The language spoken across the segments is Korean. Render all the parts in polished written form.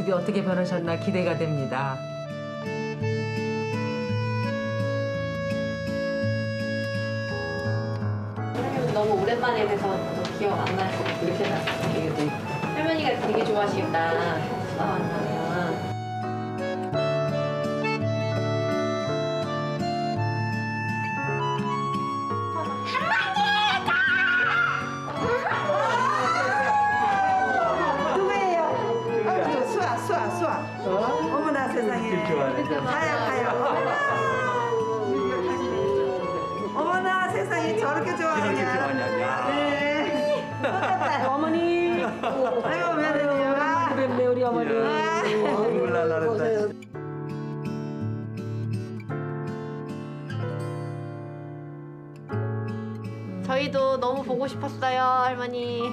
모습이 어떻게 변하셨나 기대가 됩니다. 너무 오랜만에 뵈서 또 기억 안 나고 이렇게 났어요. 할머니가 되게 좋아하시겠다. 만나면. 누구예요? 아이고 수아. 어머나 세상에. 가요. 어머나 세상에 저렇게 좋아하냐. 네. 똑같다. 어머니, 아이고 며느리요. 그랬네 우리 어머니. 저희도 너무 보고 싶었어요, 할머니.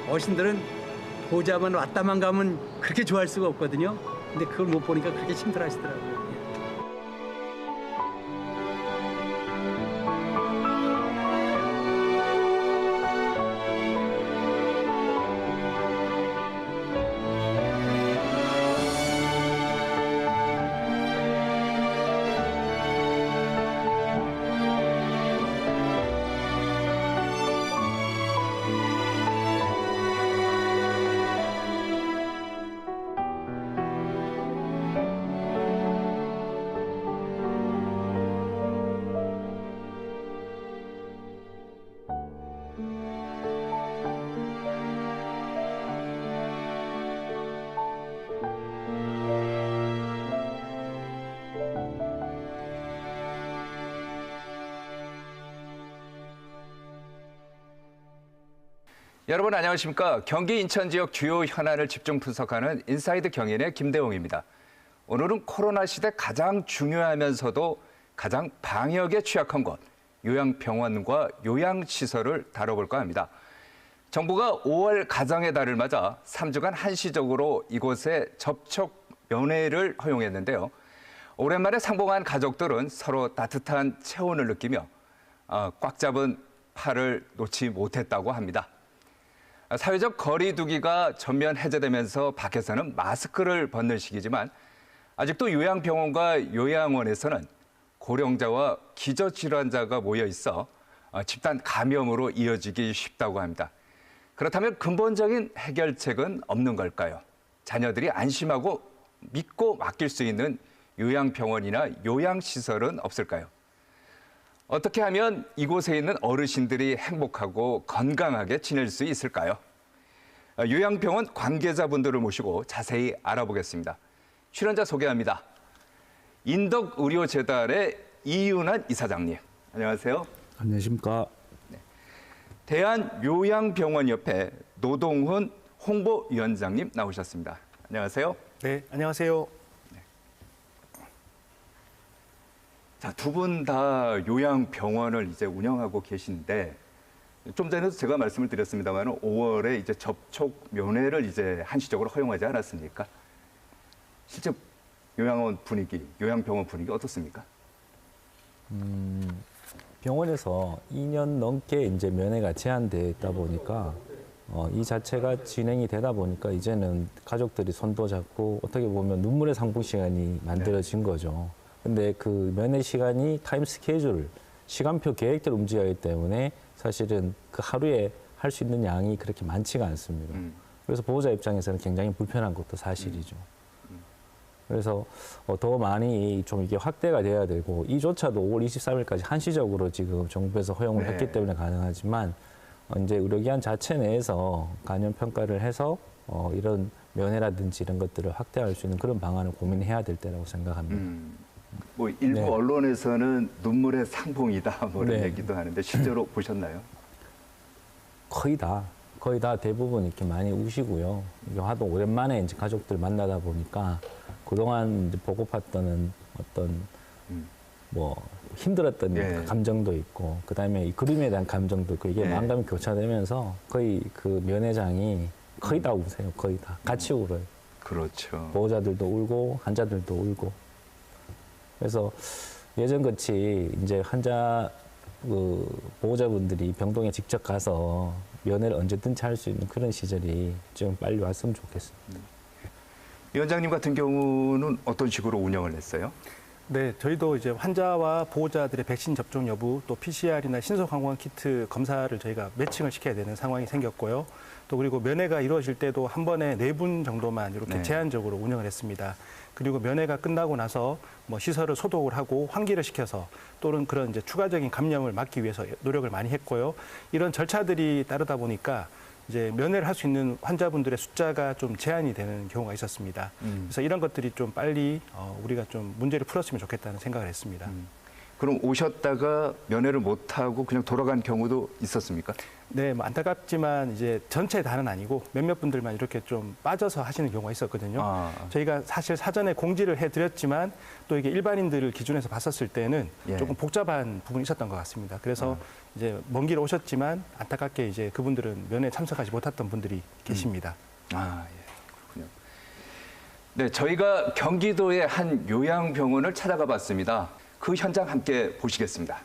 어르신들은 보자만 왔다만 가면 그렇게 좋아할 수가 없거든요. 근데 그걸 못 보니까 그렇게 힘들어하시더라고요. 여러분 안녕하십니까? 경기 인천 지역 주요 현안을 집중 분석하는 인사이드 경인의 김대웅입니다. 오늘은 코로나 시대 가장 중요하면서도 가장 방역에 취약한 곳, 요양병원과 요양시설을 다뤄볼까 합니다. 정부가 5월 가정의 달을 맞아 3주간 한시적으로 이곳에 접촉 면회를 허용했는데요. 오랜만에 상봉한 가족들은 서로 따뜻한 체온을 느끼며 꽉 잡은 팔을 놓지 못했다고 합니다. 사회적 거리 두기가 전면 해제되면서 밖에서는 마스크를 벗는 시기지만 아직도 요양병원과 요양원에서는 고령자와 기저질환자가 모여 있어 집단 감염으로 이어지기 쉽다고 합니다. 그렇다면 근본적인 해결책은 없는 걸까요? 자녀들이 안심하고 믿고 맡길 수 있는 요양병원이나 요양시설은 없을까요? 어떻게 하면 이곳에 있는 어르신들이 행복하고 건강하게 지낼 수 있을까요? 요양병원 관계자분들을 모시고 자세히 알아보겠습니다. 출연자 소개합니다. 인덕의료재단의 이윤환 이사장님, 안녕하세요. 안녕하십니까. 대한요양병원협회 노동훈 홍보위원장님 나오셨습니다. 안녕하세요. 네, 안녕하세요. 자, 두 분 다 요양병원을 이제 운영하고 계신데 좀 전에도 제가 말씀을 드렸습니다만 5월에 이제 접촉 면회를 이제 한시적으로 허용하지 않았습니까? 실제 요양원 분위기, 요양병원 분위기 어떻습니까? 병원에서 2년 넘게 이제 면회가 제한되다 보니까 이 자체가 진행이 되다 보니까 이제는 가족들이 손도 잡고 어떻게 보면 눈물의 상봉 시간이 만들어진 거죠. 근데 그 면회 시간이 타임 스케줄, 시간표 계획대로 움직이기 때문에 사실은 그 하루에 할 수 있는 양이 그렇게 많지가 않습니다. 그래서 보호자 입장에서는 굉장히 불편한 것도 사실이죠. 그래서 더 많이 좀 이게 확대가 돼야 되고 이조차도 5월 23일까지 한시적으로 지금 정부에서 허용을 했기 때문에 가능하지만 이제 의료기관 자체 내에서 간염 평가를 해서 이런 면회라든지 이런 것들을 확대할 수 있는 그런 방안을 고민해야 될 때라고 생각합니다. 뭐 일부 네. 언론에서는 눈물의 상봉이다 뭐 이런 네. 얘기도 하는데 실제로 보셨나요? 거의 다 대부분 이렇게 많이 우시고요. 이게 하도 오랜만에 이제 가족들 만나다 보니까 그동안 이제 보고팠던 어떤 뭐 힘들었던 예. 감정도 있고 그다음에 이 그림에 대한 감정도 있고 이게 예. 만감이 교차되면서 거의 그 면회장이 거의 다 우세요. 거의 다 같이 울어요. 그렇죠. 보호자들도 울고 환자들도 울고. 그래서 예전같이 이제 환자 그 보호자분들이 병동에 직접 가서 면회를 언제든지 할 수 있는 그런 시절이 좀 빨리 왔으면 좋겠습니다. 위원장님 같은 경우는 어떤 식으로 운영을 했어요? 네, 저희도 이제 환자와 보호자들의 백신 접종 여부, 또 PCR이나 신속항원 키트 검사를 저희가 매칭을 시켜야 되는 상황이 생겼고요. 또 그리고 면회가 이루어질 때도 한 번에 4분 정도만 이렇게 네. 제한적으로 운영을 했습니다. 그리고 면회가 끝나고 나서 뭐 시설을 소독을 하고 환기를 시켜서 또는 그런 이제 추가적인 감염을 막기 위해서 노력을 많이 했고요. 이런 절차들이 따르다 보니까 이제 면회를 할 수 있는 환자분들의 숫자가 좀 제한이 되는 경우가 있었습니다. 그래서 이런 것들이 좀 빨리 우리가 좀 문제를 풀었으면 좋겠다는 생각을 했습니다. 그럼 오셨다가 면회를 못하고 그냥 돌아간 경우도 있었습니까? 네, 뭐 안타깝지만 이제 전체 다는 아니고 몇몇 분들만 이렇게 좀 빠져서 하시는 경우가 있었거든요. 저희가 사실 사전에 공지를 해드렸지만 또 이게 일반인들을 기준에서 봤었을 때는 예. 조금 복잡한 부분이 있었던 것 같습니다. 그래서 이제 먼 길 오셨지만 안타깝게 이제 그분들은 면회에 참석하지 못했던 분들이 계십니다. 아, 예. 그렇군요. 네, 저희가 경기도의 한 요양병원을 찾아가 봤습니다. 그 현장 함께 보시겠습니다.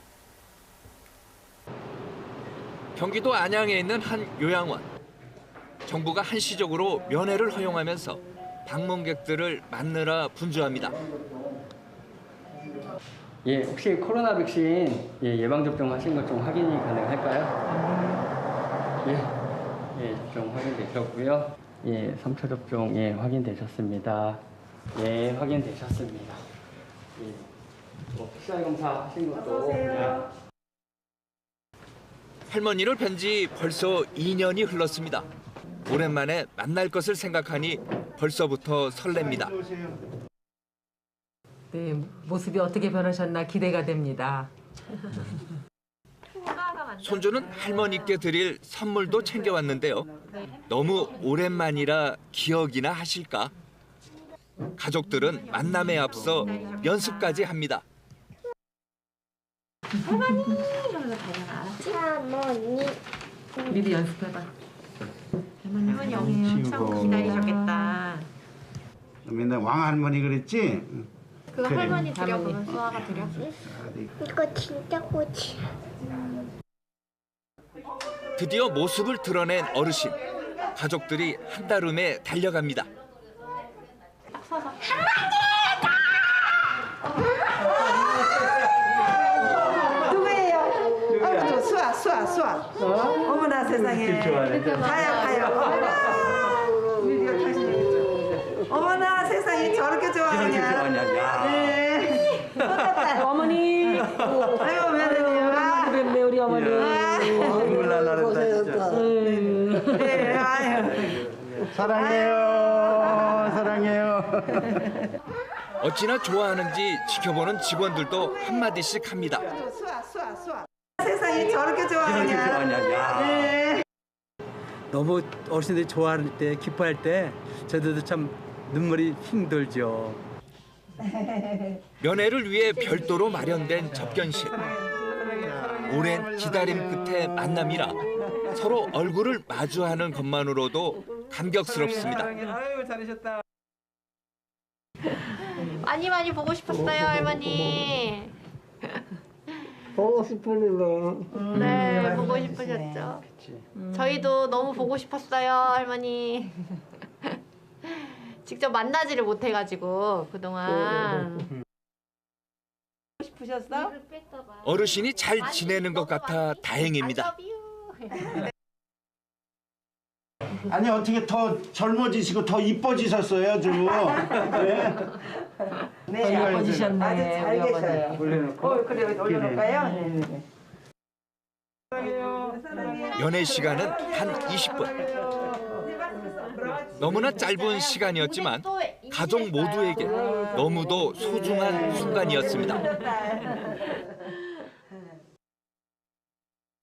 경기도 안양에 있는 한 요양원. 정부가 한시적으로 면회를 허용하면서 방문객들을 맞느라 분주합니다. 예, 혹시 코로나 백신 예방 접종 하신 것 좀 확인이 가능할까요? 예, 접종 확인되셨고요. 예, 3차 접종 확인되셨습니다. 예, 확인되셨습니다. 예, PCR 검사 하신 것도. 할머니를 뵌 지 벌써 2년이 흘렀습니다. 오랜만에 만날 것을 생각하니 벌써부터 설렙니다. 네, 모습이 어떻게 변하셨나 기대가 됩니다. 손주는 할머니께 드릴 선물도 챙겨왔는데요. 너무 오랜만이라 기억이나 하실까? 가족들은 만남에 앞서 연습까지 합니다. 할머니 이러면서 다녀가. 알았지? 할머니. 미리 연습해봐. 할머니 엄청 기다리셨겠다. 맨날 왕할머니 그랬지? 그거 그래. 할머니 드려보면 수아가 드려. 이거 진짜 꽃이야. 드디어 모습을 드러낸 어르신. 가족들이 한달음에 달려갑니다. 누구예요? 아이고, 수아. 어머나 세상에. 가요. 어머나 세상에 저렇게 좋아하냐. 네. 똑같다. 어머니. 아이고, 며느리요. 뵙네 우리 어머니. 눈물 날라 그랬다 진짜. 네, 아유. 사랑해요. 어찌나 좋아하는지 지켜보는 직원들도 한마디씩 합니다. 수아. 세상에 저렇게 좋아하냐. 네. 너무 어르신들이 좋아할 때, 기뻐할 때 저들도 참 눈물이 핑 돌죠. 면회를 위해 별도로 마련된 접견실. 오랜 기다림 끝에 만남이라 서로 얼굴을 마주하는 것만으로도 감격스럽습니다. 아유, 잘하셨다. 많이 보고 싶었어요, 할머니. 보고 싶으네. 네, 보고 싶으셨죠. 저희도 너무 보고 싶었어요, 할머니. 직접 만나지를 못해가지고 그동안. 보고 싶으셨어? 어르신이 잘 지내는 것 같아 다행입니다. 아니 어떻게 더 젊어지시고 더 이뻐지셨어요 좀. 네, 예뻐지셨네, 아주 잘 우리 계셔요. 올려놓고. 그래, 올려놓을까요? 네. 연애 시간은 한 20분. 너무나 짧은 시간이었지만 가족 모두에게 너무도 소중한 순간이었습니다.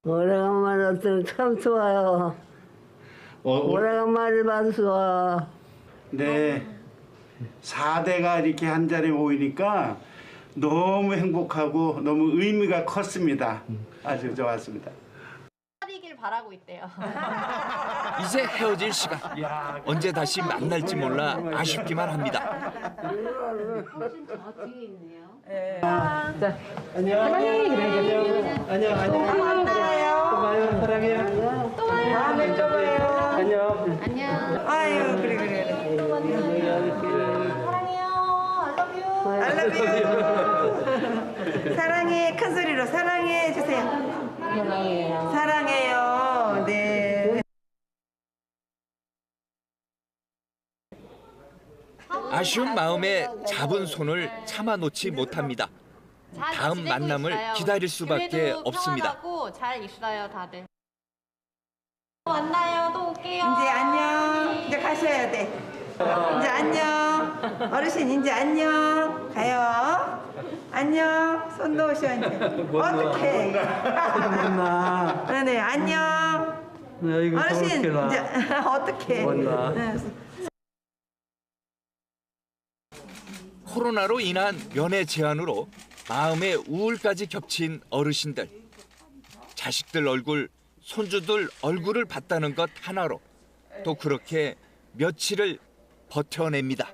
오래간만에 어떤 참 좋아요. 오래간만에 봐서. 네. 4대가 이렇게 한 자리에 모이니까 너무 행복하고 너무 의미가 컸습니다. 아주 좋았습니다. 바라고 있대요. 이제 헤어질 시간. 언제 다시 만날지 몰라 아쉽기만 합니다. 저 뒤에 있네요. 할머니 그래. 또 봐요. 사랑해요. 또 봐요. 다음에 또 봐요. 안녕. 안녕. 아유, 그래. 사랑해요. I love you. I love you. 사랑해. 큰 소리로 사랑해 주세요. 사랑해요. 네. 아쉬운 마음에 잡은 손을 참아 놓지 못합니다. 다음 만남을 기다릴 수밖에 없습니다. 평안하고 잘 있어요, 다들. 또 만나요. 또 올게요. 이제 안녕. 이제 가셔야 돼. 이제 안녕. 어르신 이제 안녕. 가요. 안녕. 손 놓으셔 이제. 어떡해. 만나. 네네 안녕. 아이고, 어르신 저렇게 나. 이제 어떡해. 만나. 코로나로 인한 면회 제한으로 마음의 우울까지 겹친 어르신들. 자식들 얼굴, 손주들 얼굴을 봤다는 것 하나로 또 그렇게 며칠을 버텨냅니다.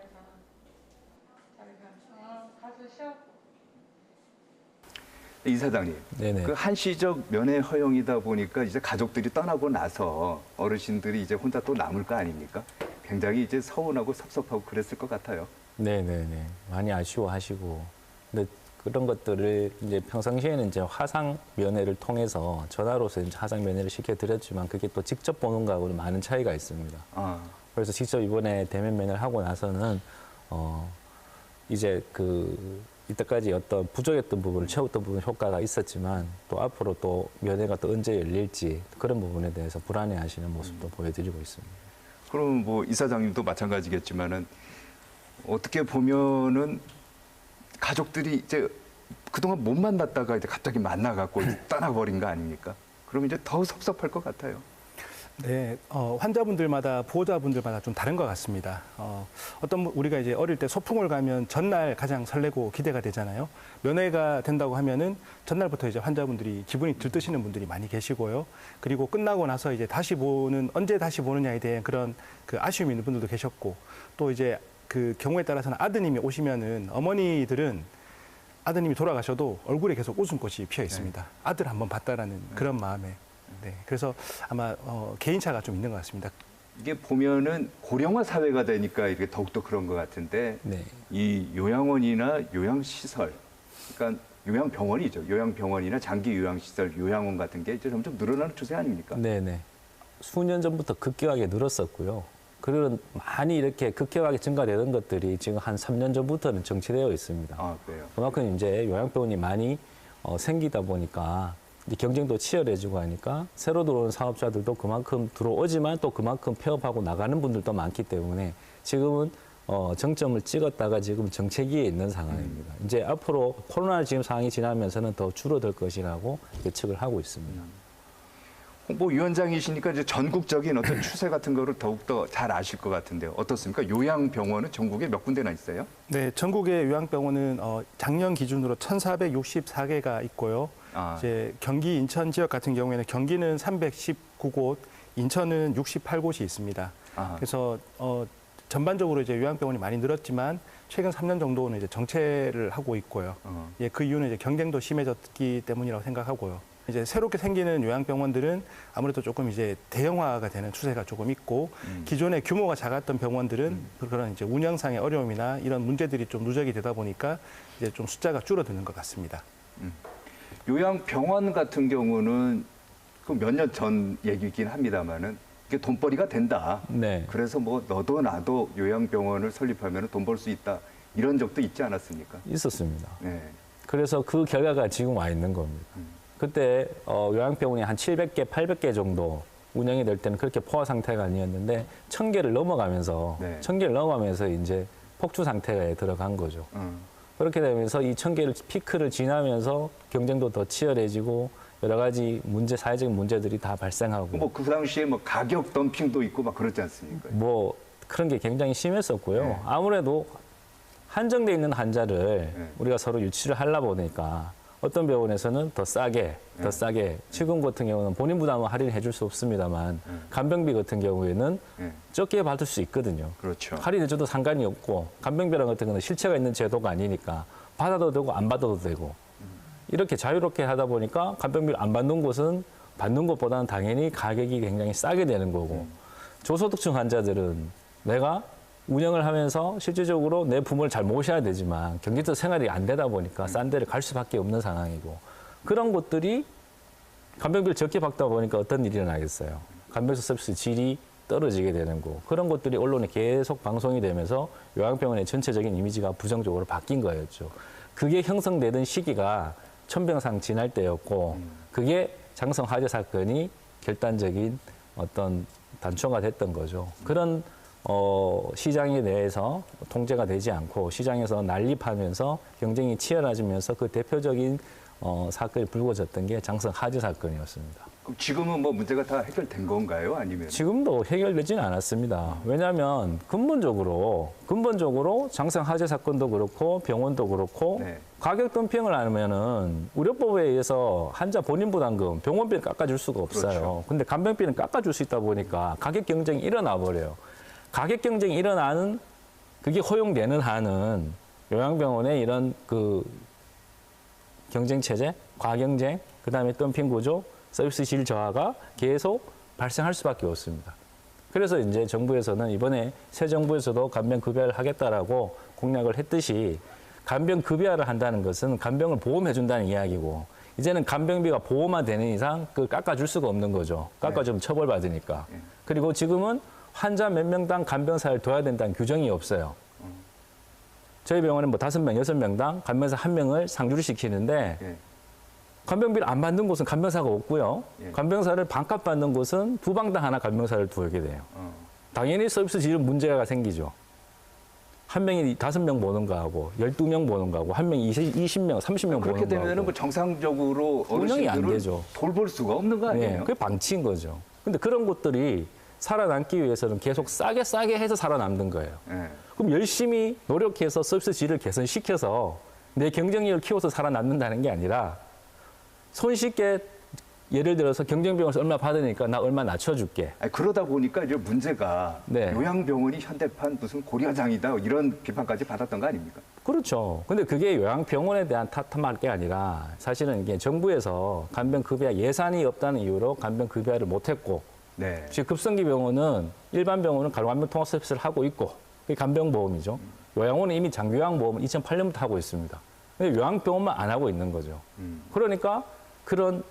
이사장님, 네네. 그 한시적 면회 허용이다 보니까 이제 가족들이 떠나고 나서 어르신들이 이제 혼자 또 남을 거 아닙니까? 굉장히 이제 서운하고 섭섭하고 그랬을 것 같아요. 네네네. 많이 아쉬워하시고. 근데 그런 것들을 이제 평상시에는 이제 화상 면회를 통해서 전화로서 이제 화상 면회를 시켜드렸지만 그게 또 직접 보는 거하고는 많은 차이가 있습니다. 그래서 직접 이번에 대면 면회를 하고 나서는 이제 이때까지 어떤 부족했던 부분을 채웠던 부분 효과가 있었지만 또 앞으로 또 면회가 또 언제 열릴지 그런 부분에 대해서 불안해하시는 모습도 보여드리고 있습니다. 그럼 뭐 이사장님도 마찬가지겠지만은 어떻게 보면은 가족들이 이제 그동안 못 만났다가 이제 갑자기 만나갖고 떠나버린 거 아닙니까? 그럼 이제 더 섭섭할 것 같아요. 네, 환자분들마다 보호자분들마다 좀 다른 것 같습니다. 우리가 이제 어릴 때 소풍을 가면 전날 가장 설레고 기대가 되잖아요. 면회가 된다고 하면은 전날부터 이제 환자분들이 기분이 들뜨시는 분들이 많이 계시고요. 그리고 끝나고 나서 이제 언제 다시 보느냐에 대한 그런 그 아쉬움이 있는 분들도 계셨고, 또 이제 그 경우에 따라서는 아드님이 오시면은 어머니들은 아드님이 돌아가셔도 얼굴에 계속 웃음꽃이 피어 있습니다. 아들 한번 봤다라는 그런 마음에. 네, 그래서 아마 개인차가 좀 있는 것 같습니다. 이게 보면은 고령화 사회가 되니까 이게 더욱더 그런 것 같은데 이 요양원이나 요양시설, 그러니까 요양병원이죠. 요양병원이나 장기 요양시설, 요양원 같은 게 이제 점점 늘어나는 추세 아닙니까? 네네. 수년 전부터 급격하게 늘었었고요. 그리고 많이 이렇게 급격하게 증가되던 것들이 지금 한 3년 전부터는 정체되어 있습니다. 아, 그래요? 그만큼 이제 요양병원이 많이 생기다 보니까 이제 경쟁도 치열해지고 하니까 새로 들어오는 사업자들도 그만큼 들어오지만 또 그만큼 폐업하고 나가는 분들도 많기 때문에 지금은 정점을 찍었다가 지금 정체기에 있는 상황입니다. 이제 앞으로 코로나 지금 상황이 지나면서는 더 줄어들 것이라고 예측을 하고 있습니다. 홍보위원장이시니까 이제 전국적인 어떤 추세 같은 거를 더욱더 잘 아실 것 같은데요. 어떻습니까? 요양병원은 전국에 몇 군데나 있어요? 네, 전국의 요양병원은 작년 기준으로 1,464개가 있고요. 이제 경기, 인천 지역 같은 경우에는 경기는 319곳, 인천은 68곳이 있습니다. 그래서 전반적으로 이제 요양병원이 많이 늘었지만 최근 3년 정도는 이제 정체를 하고 있고요. 예, 그 이유는 이제 경쟁도 심해졌기 때문이라고 생각하고요. 이제 새롭게 생기는 요양병원들은 아무래도 조금 이제 대형화가 되는 추세가 조금 있고 기존에 규모가 작았던 병원들은 그런 이제 운영상의 어려움이나 이런 문제들이 좀 누적이 되다 보니까 이제 좀 숫자가 줄어드는 것 같습니다. 요양병원 같은 경우는 그 몇 년 전 얘기이긴 합니다만은 이게 돈벌이가 된다. 네. 그래서 뭐 너도 나도 요양병원을 설립하면 돈 벌 수 있다. 이런 적도 있지 않았습니까? 있었습니다. 네. 그래서 그 결과가 지금 와 있는 겁니다. 그때 요양병원이 한 700개, 800개 정도 운영이 될 때는 그렇게 포화 상태가 아니었는데 1,000개를 넘어가면서 1,000개를 넘어가면서 이제 폭주 상태에 들어간 거죠. 그렇게 되면서 이 1,000개를 피크를 지나면서 경쟁도 더 치열해지고 여러 가지 사회적인 문제들이 다 발생하고. 뭐 그 당시에 뭐 가격 덤핑도 있고 막 그렇지 않습니까? 뭐 그런 게 굉장히 심했었고요. 아무래도 한정돼 있는 환자를 우리가 서로 유치를 하려 보니까 어떤 병원에서는 더 싸게 치금 같은 경우는 본인 부담은 할인해 줄 수 없습니다만 간병비 같은 경우에는 적게 받을 수 있거든요. 그렇죠. 할인해 줘도 상관이 없고 간병비랑 같은 경우는 실체가 있는 제도가 아니니까 받아도 되고 안 받아도 되고 이렇게 자유롭게 하다 보니까 간병비를 안 받는 곳은 받는 것보다는 당연히 가격이 굉장히 싸게 되는 거고 저소득층 환자들은 내가 운영을 하면서 실질적으로 내 부모를 잘 모셔야 되지만 경제적 생활이 안 되다 보니까 싼 데를 갈 수밖에 없는 상황이고 그런 곳들이 간병비를 적게 받다 보니까 어떤 일이 일어나겠어요. 간병사 서비스 질이 떨어지게 되는 거. 그런 것들이 언론에 계속 방송이 되면서 요양병원의 전체적인 이미지가 부정적으로 바뀐 거였죠. 그게 형성되던 시기가 천병상 지날 때였고 그게 장성 화재 사건이 결단적인 어떤 단초가 됐던 거죠. 그런 시장에 대해서 통제가 되지 않고 시장에서 난립하면서 경쟁이 치열해지면서 그 대표적인 사건이 불거졌던 게 장성 화재 사건이었습니다. 그럼 지금은 뭐 문제가 다 해결된 건가요? 아니면? 지금도 해결되지는 않았습니다. 왜냐하면 근본적으로 장성 화재 사건도 그렇고 병원도 그렇고 가격 덤핑을 하면은 의료법에 의해서 환자 본인 부담금 병원비는 깎아줄 수가 없어요. 그렇죠. 근데 간병비는 깎아줄 수 있다 보니까 가격 경쟁이 일어나 버려요. 가격 경쟁이 일어나는 그게 허용되는 한은 요양병원의 이런 그 경쟁 체제, 과경쟁, 그다음에 덤핑 구조, 서비스 질 저하가 계속 발생할 수밖에 없습니다. 그래서 이제 정부에서는 이번에 새 정부에서도 간병 급여를 하겠다라고 공약을 했듯이 간병 급여를 한다는 것은 간병을 보험해 준다는 이야기고 이제는 간병비가 보험화되는 이상 그걸 깎아줄 수가 없는 거죠. 깎아주면 처벌받으니까. 그리고 지금은 환자 몇 명당 간병사를 둬야 된다는 규정이 없어요. 저희 병원은 뭐 5명, 6명당 간병사 1명을 상주를 시키는데 간병비를 안 받는 곳은 간병사가 없고요. 간병사를 반값 받는 곳은 두 방당 하나 간병사를 두게 돼요. 당연히 서비스 질은 문제가 생기죠. 한 명이 5명 보는 거하고 12명 보는 거하고 한 명이 20명, 30명 보는 거하고 그렇게 되면은 뭐 정상적으로 운영이 안 어르신들을 되죠. 돌볼 수가 없는 거 아니에요? 그게 방치인 거죠. 근데 그런 곳들이 살아남기 위해서는 계속 싸게 해서 살아남는 거예요. 그럼 열심히 노력해서 서비스 질을 개선시켜서 내 경쟁력을 키워서 살아남는다는 게 아니라 손쉽게 예를 들어서 경쟁병원에서 얼마 받으니까 나 얼마 낮춰줄게. 아니, 그러다 보니까 이제 문제가 요양병원이 현대판 무슨 고려장이다 이런 비판까지 받았던 거 아닙니까? 그렇죠. 근데 그게 요양병원에 대한 탓할 게 아니라 사실은 이게 정부에서 간병급여 예산이 없다는 이유로 간병급여를 못했고 지금 급성기 병원은 일반 병원은 간병 통합 서비스를 하고 있고 그게 간병보험이죠. 요양원은 이미 장기요양보험을 2008년부터 하고 있습니다. 근데 요양병원만 안 하고 있는 거죠. 그러니까 그런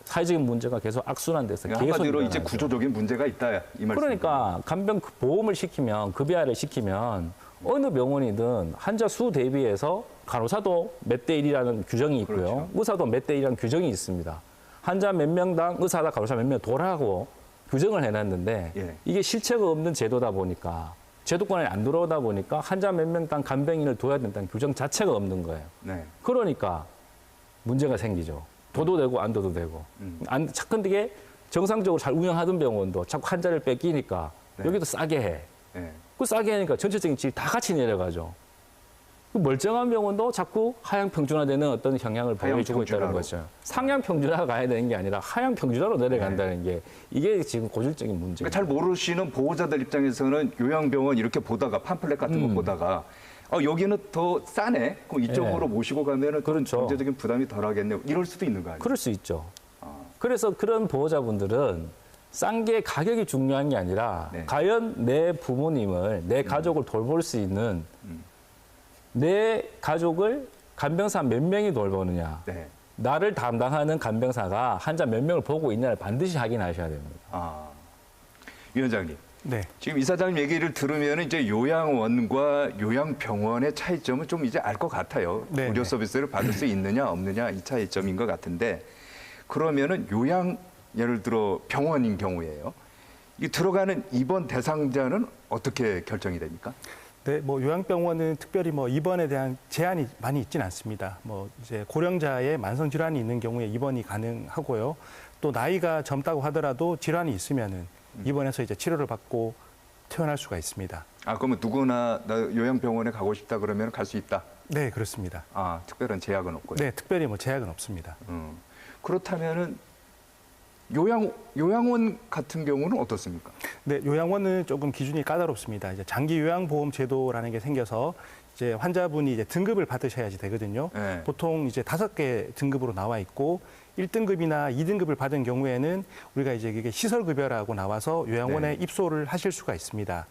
사회적인 문제가 계속 악순환돼서 계속 한마디로 이제 일어나죠. 구조적인 문제가 있다 이 말씀. 그러니까 간병 보험을 시키면 급여를 시키면 어느 병원이든 환자 수 대비해서 간호사도 몇 대 1이라는 규정이 있고요. 의사도 몇 대 1이라는 규정이 있습니다. 환자 몇 명당 의사다 간호사 몇 명 돌아가고 규정을 해놨는데 이게 실체가 없는 제도다 보니까 제도권에 안 들어오다 보니까 환자 몇 명당 간병인을 둬야 된다는 규정 자체가 없는 거예요. 그러니까 문제가 생기죠. 둬도 되고 안 둬도 되고. 근데 이게 정상적으로 잘 운영하던 병원도 자꾸 환자를 뺏기니까 여기도 싸게 해. 그 싸게 하니까 전체적인 질이 다 같이 내려가죠. 그 멀쩡한 병원도 자꾸 하향 평준화되는 어떤 경향을 보여주고 있다는 거죠. 상향 평준화가 가야 되는 게 아니라 하향 평준화로 내려간다는 게 이게 지금 고질적인 문제입니다. 그러니까 잘 모르시는 보호자들 입장에서는 요양병원 이렇게 보다가 팜플렛 같은 거 보다가 여기는 더 싸네. 그럼 이쪽으로 모시고 가면은 경제적인 부담이 덜하겠네요. 이럴 수도 있는 거 아니에요? 그럴 수 있죠. 그래서 그런 보호자분들은 싼 게 가격이 중요한 게 아니라 과연 내 부모님을, 내 가족을 돌볼 수 있는 내 가족을 간병사 몇 명이 돌보느냐. 나를 담당하는 간병사가 환자 몇 명을 보고 있냐를 반드시 확인하셔야 됩니다. 위원장님. 지금 이사장님 얘기를 들으면 이제 요양원과 요양병원의 차이점은 좀 이제 알 것 같아요. 의료 서비스를 받을 수 있느냐 없느냐 이 차이점인 것 같은데 그러면은 예를 들어 병원인 경우에요. 이 들어가는 입원 대상자는 어떻게 결정이 됩니까? 네, 뭐 요양병원은 특별히 뭐 입원에 대한 제한이 많이 있지는 않습니다. 뭐 이제 고령자의 만성 질환이 있는 경우에 입원이 가능하고요. 또 나이가 젊다고 하더라도 질환이 있으면은 입원해서 이제 치료를 받고 퇴원할 수가 있습니다. 아, 그러면 누구나 나 요양병원에 가고 싶다 그러면 갈 수 있다? 네, 그렇습니다. 아, 특별한 제약은 없고요. 네, 특별히 뭐 제약은 없습니다. 그렇다면은 요양원 같은 경우는 어떻습니까? 네, 요양원은 조금 기준이 까다롭습니다. 이제 장기 요양보험 제도라는 게 생겨서 이제 환자분이 이제 등급을 받으셔야지 되거든요. 네. 보통 이제 5개 등급으로 나와 있고 1등급이나 2등급을 받은 경우에는 우리가 이제 이게 시설급여라고 나와서 요양원에 네. 입소를 하실 수가 있습니다.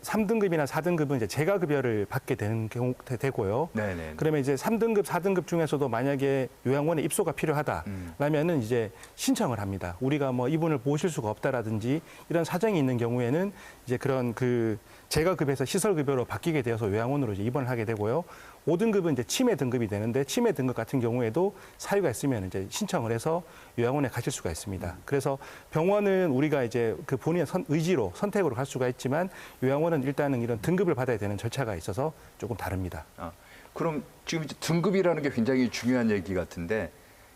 3등급이나 4등급은 이제 재가급여를 받게 되는 경우 되고요. 네네. 그러면 이제 3등급, 4등급 중에서도 만약에 요양원에 입소가 필요하다라면은 이제 신청을 합니다. 우리가 뭐 이분을 모실 수가 없다라든지 이런 사정이 있는 경우에는 이제 그런 그 재가급에서 시설급여로 바뀌게 되어서 요양원으로 이제 입원을 하게 되고요. 5등급은 이제 치매 등급이 되는데 치매 등급 같은 경우에도 사유가 있으면 이제 신청을 해서 요양원에 가실 수가 있습니다. 그래서 병원은 우리가 이제 그 본인의 의지로 선택으로 갈 수가 있지만 요양원은 일단은 이런 등급을 받아야 되는 절차가 있어서 조금 다릅니다. 아, 그럼 지금 이제 등급이라는 게 굉장히 중요한 얘기 같은데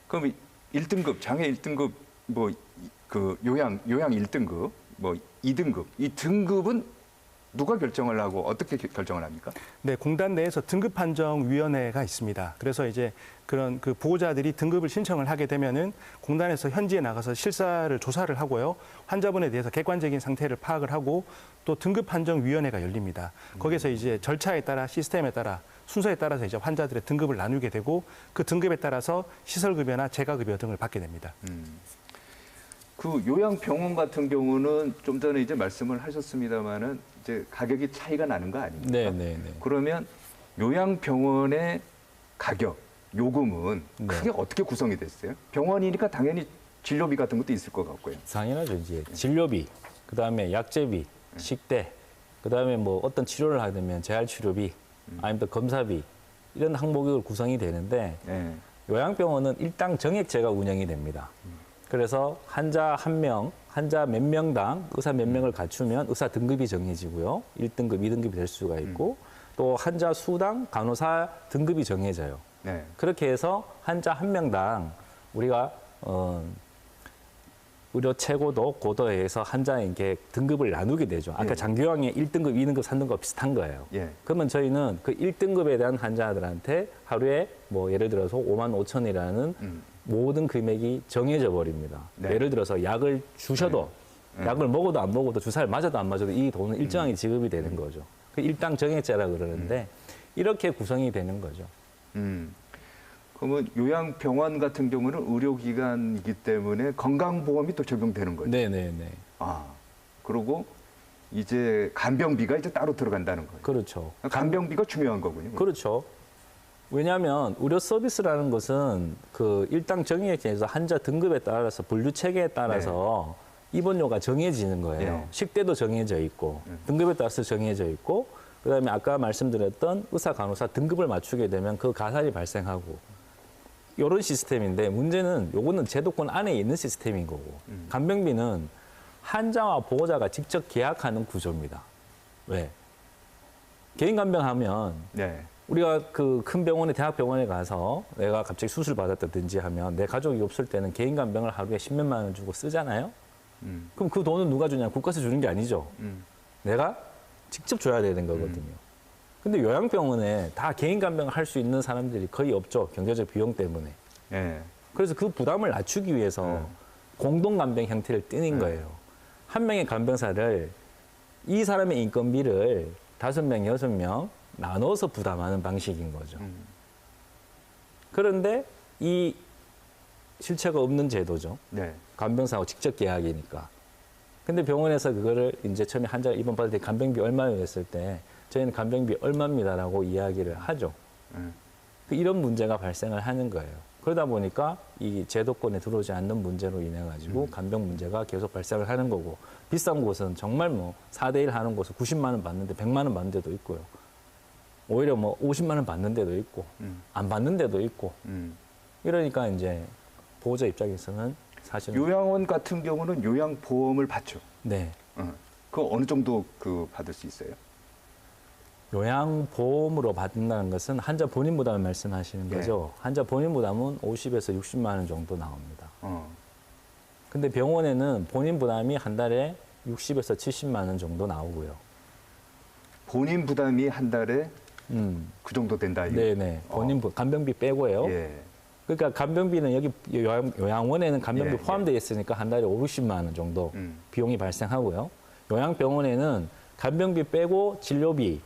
그럼 1등급, 장애 1등급 뭐 그 요양 1등급, 뭐 2등급 이 등급은 누가 결정을 하고 어떻게 결정을 합니까? 네, 공단 내에서 등급판정위원회가 있습니다. 그래서 이제 그런 그 보호자들이 등급을 신청을 하게 되면은 공단에서 현지에 나가서 실사를 조사를 하고요. 환자분에 대해서 객관적인 상태를 파악을 하고 또 등급판정위원회가 열립니다. 거기서 이제 절차에 따라 시스템에 따라 순서에 따라서 이제 환자들의 등급을 나누게 되고 그 등급에 따라서 시설급여나 재가급여 등을 받게 됩니다. 그 요양병원 같은 경우는 좀 전에 이제 말씀을 하셨습니다마는 이제 가격이 차이가 나는 거 아닙니까? 네. 그러면 요양병원의 가격, 요금은 크게 어떻게 구성이 됐어요? 병원이니까 당연히 진료비 같은 것도 있을 것 같고요. 당연하죠. 이제 진료비, 그다음에 약제비, 식대, 그다음에 뭐 어떤 치료를 하게 되면 재활치료비, 아니면 또 검사비 이런 항목이 구성이 되는데 네. 요양병원은 일당 정액제가 운영이 됩니다. 그래서 환자 한 명, 환자 몇 명당 의사 몇 명을 갖추면 의사 등급이 정해지고요. 1등급, 2등급이 될 수가 있고 또 환자 수당 간호사 등급이 정해져요. 네. 그렇게 해서 환자 한 명당 우리가 의료 최고도, 고도에 의해서 환자에게 등급을 나누게 되죠. 아까 장기요양의 1등급, 2등급, 3등급 비슷한 거예요. 예. 그러면 저희는 그 1등급에 대한 환자들한테 하루에 뭐 예를 들어서 55,000원이라는 모든 금액이 정해져 버립니다. 네. 예를 들어서 약을 주셔도 약을 먹어도 안 먹어도 주사를 맞아도 안 맞아도 이 돈은 일정하게 지급이 되는 거죠. 그 일당 정액제라고 그러는데 이렇게 구성이 되는 거죠. 그러면 요양병원 같은 경우는 의료기관이기 때문에 건강보험이 또 적용되는 거죠. 네네네. 아, 그리고 이제 간병비가 이제 따로 들어간다는 거예요. 그렇죠. 간병비가 중요한 거군요. 그렇죠. 왜냐하면 의료 서비스라는 것은 그 일당 정액제에서 환자 등급에 따라서 분류 체계에 따라서 입원료가 정해지는 거예요. 네. 식대도 정해져 있고 등급에 따라서 정해져 있고 그다음에 아까 말씀드렸던 의사 간호사 등급을 맞추게 되면 그 가산이 발생하고 이런 시스템인데 문제는 요거는 제도권 안에 있는 시스템인 거고 간병비는 환자와 보호자가 직접 계약하는 구조입니다. 왜? 개인 간병하면 우리가 그 큰 병원에 대학병원에 가서 내가 갑자기 수술 받았다든지 하면 내 가족이 없을 때는 개인 간병을 하루에 10몇만 원 주고 쓰잖아요. 그럼 그 돈은 누가 주냐? 국가에서 주는 게 아니죠. 내가 직접 줘야 되는 거거든요. 근데 요양병원에 다 개인 간병을 할 수 있는 사람들이 거의 없죠. 경제적 비용 때문에. 그래서 그 부담을 낮추기 위해서 공동 간병 형태를 띠는 거예요. 한 명의 간병사를 이 사람의 인건비를 5명, 6명 나눠서 부담하는 방식인 거죠. 그런데 이 실체가 없는 제도죠. 간병사하고 직접 계약이니까. 근데 병원에서 그거를 이제 처음에 환자가 입원 받을 때 간병비 얼마요 했을 때 저희는 간병비 얼마입니다라고 이야기를 하죠. 이런 문제가 발생을 하는 거예요. 그러다 보니까 이 제도권에 들어오지 않는 문제로 인해 가지고 간병 문제가 계속 발생을 하는 거고 비싼 곳은 정말 뭐 4대1 하는 곳은 90만 원 받는데 100만 원 받는 데도 있고요. 오히려 뭐 50만 원 받는 데도 있고 안 받는 데도 있고 이러니까 이제 보호자 입장에서는 사실 요양원 같은 경우는 요양보험을 받죠. 네. 그 어느 정도 그 받을 수 있어요? 요양보험으로 받는다는 것은 환자 본인 부담을 말씀하시는 거죠. 환자 본인 부담은 50에서 60만 원 정도 나옵니다. 근데 병원에는 본인 부담이 한 달에 60에서 70만 원 정도 나오고요. 본인 부담이 한 달에 그 정도 된다. 이거. 네네. 본인 간병비 빼고요. 예. 그러니까 간병비는 여기 요양원에는 간병비 예, 포함되어 있으니까 한 달에 50만 원 정도 비용이 발생하고요. 요양병원에는 간병비 빼고 진료비,